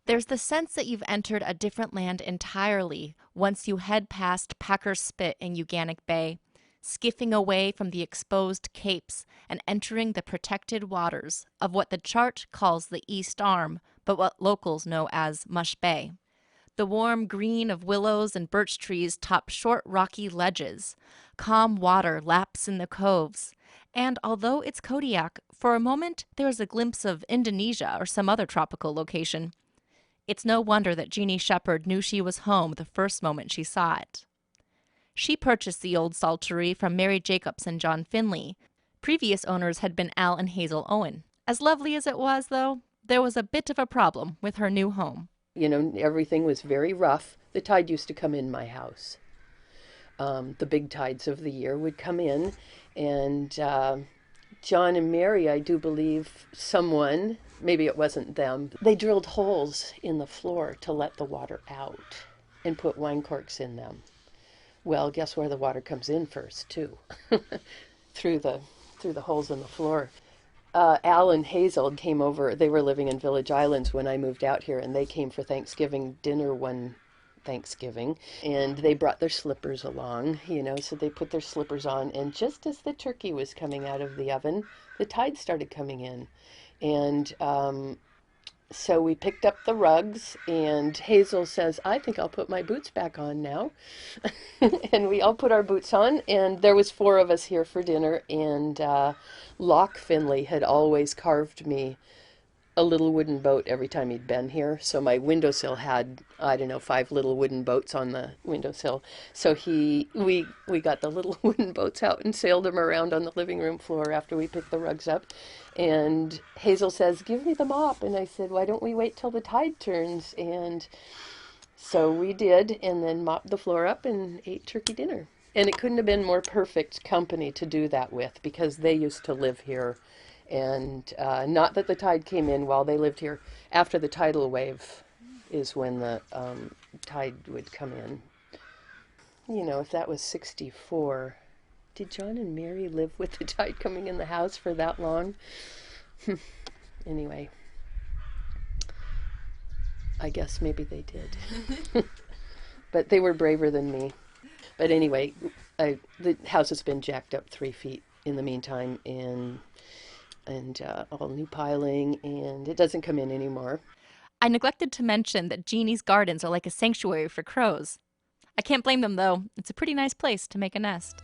There's the sense that you've entered a different land entirely once you head past Packer's Spit in Uganik Bay, skiffing away from the exposed capes and entering the protected waters of what the chart calls the East Arm, but what locals know as Mush Bay. The warm green of willows and birch trees top short rocky ledges. Calm water laps in the coves. And although it's Kodiak, for a moment there is a glimpse of Indonesia or some other tropical location. It's no wonder that Jeannie Shepherd knew she was home the first moment she saw it. She purchased the old saltery from Mary Jacobs and John Finley. Previous owners had been Al and Hazel Owen. As lovely as it was, though, there was a bit of a problem with her new home. You know, everything was very rough. The tide used to come in my house. The big tides of the year would come in, and John and Mary, I do believe someone, maybe it wasn't them, they drilled holes in the floor to let the water out and put wine corks in them. Well, guess where the water comes in first, too? through the through the holes in the floor. Al and Hazel came over. They were living in Village Islands when I moved out here, and they came for Thanksgiving dinner one Thanksgiving, and they brought their slippers along, you know, so they put their slippers on, and just as the turkey was coming out of the oven, the tide started coming in. And so we picked up the rugs, and Hazel says, I think I'll put my boots back on now. And we all put our boots on, and there was four of us here for dinner, and Locke Finley had always carved me a little wooden boat every time he'd been here. So my windowsill had, I don't know, five little wooden boats on the windowsill. So we got the little wooden boats out and sailed them around on the living room floor after we picked the rugs up. And Hazel says, give me the mop. And I said, why don't we wait till the tide turns? And so we did, and then mopped the floor up and ate turkey dinner. And it couldn't have been more perfect company to do that with, because they used to live here. And not that the tide came in while they lived here. After the tidal wave is when the tide would come in. You know, if that was 64, did John and Mary live with the tide coming in the house for that long? Anyway, I guess maybe they did. But they were braver than me. But anyway, the house has been jacked up 3 feet in the meantime, and all new piling, and it doesn't come in anymore. I neglected to mention that Jeannie's gardens are like a sanctuary for crows. I can't blame them, though. It's a pretty nice place to make a nest.